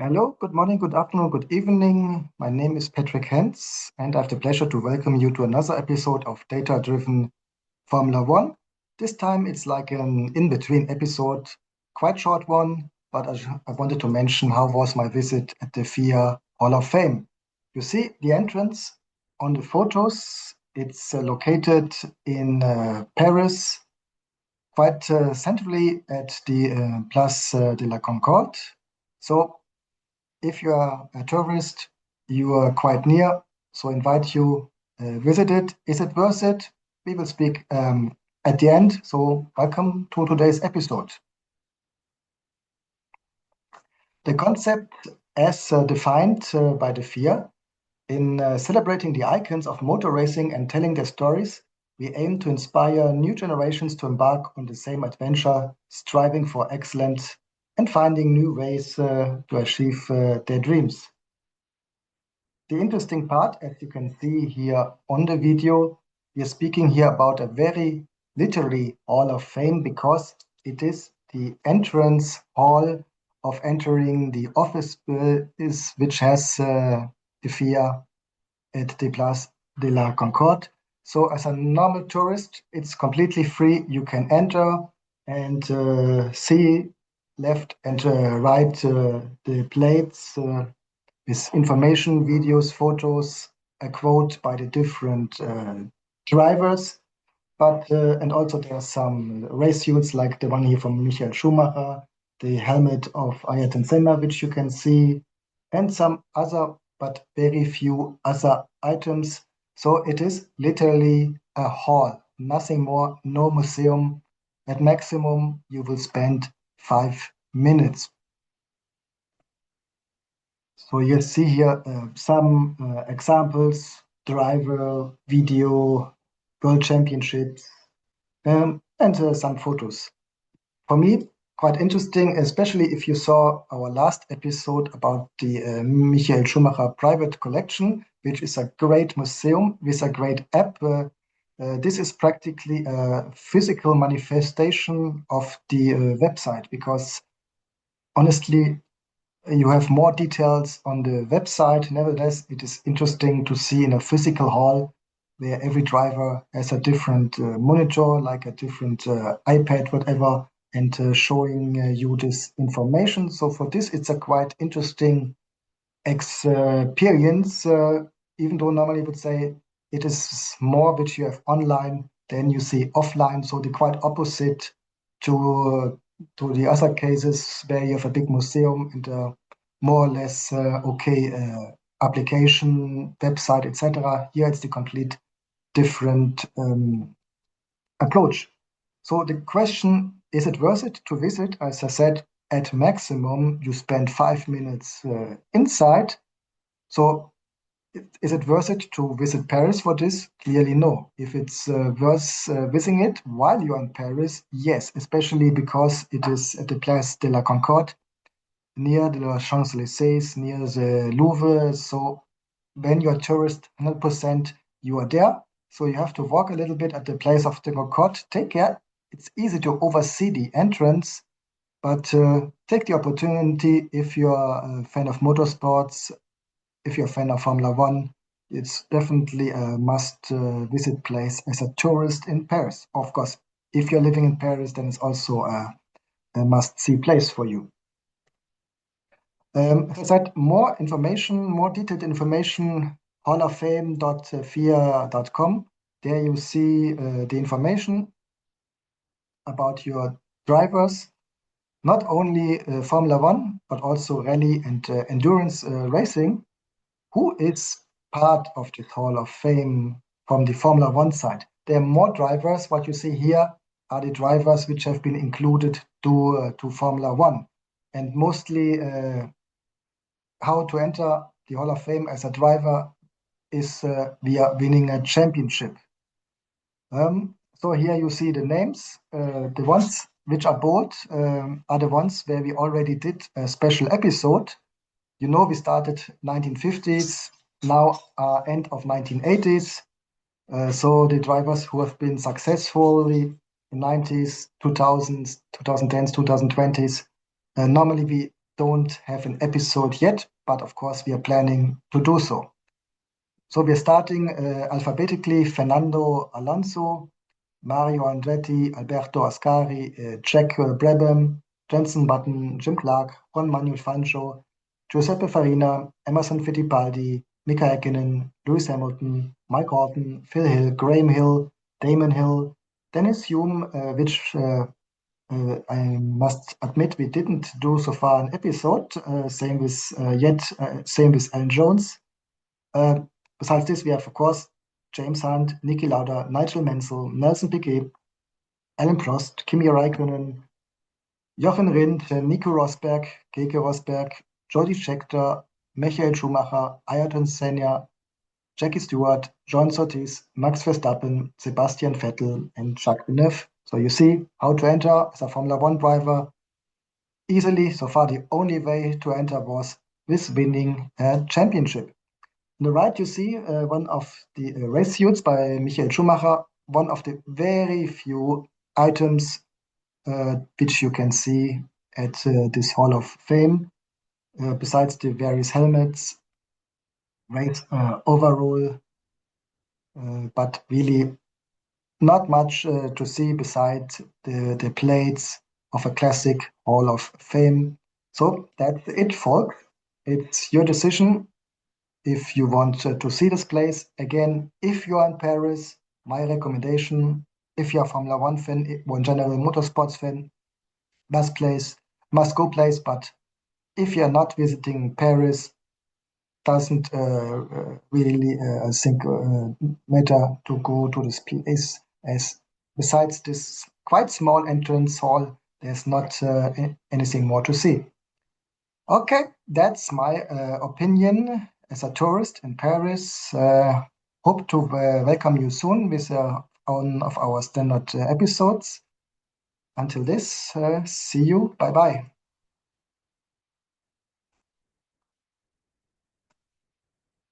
Hello, good morning, good afternoon, good evening. My name is Patrick Henz, and I have the pleasure to welcome you to another episode of Data Driven Formula One. This time it's like an in between episode, quite short one, but I wanted to mention how was my visit at the FIA Hall of Fame. You see the entrance on the photos, it's located in Paris, quite centrally at the Place de la Concorde. So if you are a tourist, you are quite near, so invite you visit it. Is it worth it? We will speak at the end. So welcome to today's episode. The concept as defined by the FIA in celebrating the icons of motor racing and telling their stories, we aim to inspire new generations to embark on the same adventure, striving for excellence and finding new ways to achieve their dreams. The interesting part, as you can see here on the video, we are speaking here about a very literally Hall of Fame because it is the entrance hall of entering the office which has the FIA at the Place de la Concorde. So as a normal tourist, it's completely free. You can enter and see left and right the plates with information, videos, photos, a quote by the different drivers. But and also there are some race suits like the one here from Michael Schumacher, the helmet of Ayrton Senna, which you can see, and some other, but very few other items. So it is literally a hall, nothing more, no museum. At maximum, you will spend 5 minutes. So you see here some examples, driver, video, world championships, and some photos. For me, quite interesting, especially if you saw our last episode about the Michael Schumacher private collection, which is a great museum with a great app. This is practically a physical manifestation of the website because honestly, you have more details on the website. Nevertheless, it is interesting to see in a physical hall where every driver has a different monitor, like a different iPad, whatever, and showing you this information. So for this, it's a quite interesting experience, even though normally I would say it is more which you have online than you see offline. So the quite opposite to the other cases where you have a big museum and more or less okay application, website, etc. Here it's the complete different approach. So the question, is it worth it to visit? As I said, at maximum, you spend 5 minutes inside. So is it worth it to visit Paris for this? Clearly, no. If it's worth visiting it while you're in Paris, yes, especially because it is at the Place de la Concorde, near the Champs-Élysées, near the Louvre. So when you're a tourist, 100% you are there. So you have to walk a little bit at the Place of the Concorde. Take care. It's easy to oversee the entrance, but take the opportunity if you're a fan of motorsports, if you're a fan of Formula One. It's definitely a must visit place as a tourist in Paris. Of course, if you're living in Paris, then it's also a must see place for you. As I said, more information, more detailed information, halloffame.fia.com. There you see the information about your drivers, not only Formula One, but also rally and endurance racing. Who is part of this Hall of Fame from the Formula One side? There are more drivers. What you see here are the drivers which have been included to Formula One. And mostly how to enter the Hall of Fame as a driver is via winning a championship. So here you see the names. The ones which are bold are the ones where we already did a special episode. You know, we started 1950s, now end of 1980s. So the drivers who have been successfully in 90s, 2000s, 2010s, 2020s, normally we don't have an episode yet, but of course we are planning to do so. So we're starting alphabetically: Fernando Alonso, Mario Andretti, Alberto Ascari, Jack Brabham, Jenson Button, Jim Clark, Juan Manuel Fangio, Giuseppe Farina, Emerson Fittipaldi, Mika Häkkinen, Lewis Hamilton, Mike Horton, Phil Hill, Graham Hill, Damon Hill, Dennis Hume, which I must admit we didn't do so far an episode. Same with Alan Jones. Uh, Besides this, we have, of course, James Hunt, Niki Lauda, Nigel Mansell, Nelson Piquet, Alan Prost, Kimi Räikkönen, Jochen Rindt, Nico Rosberg, Keke Rosberg, Jody Scheckter, Michael Schumacher, Ayrton Senna, Jackie Stewart, John Surtees, Max Verstappen, Sebastian Vettel, and Jacques Villeneuve. So you see how to enter as a Formula One driver easily. So far, the only way to enter was with winning a championship. On the right, you see one of the race suits by Michael Schumacher, one of the very few items which you can see at this Hall of Fame, besides the various helmets, race overall, but really not much to see besides the plates of a classic Hall of Fame. So that's it, folks. It's your decision if you want to see this place. Again, if you are in Paris, my recommendation, if you're a Formula One fan or in general motorsports fan, must go place. But if you're not visiting Paris, doesn't really I think matter to go to this place, as besides this quite small entrance hall, there's not anything more to see. Okay, that's my opinion as a tourist in Paris. Hope to welcome you soon with one of our standard episodes. Until this, see you. Bye bye.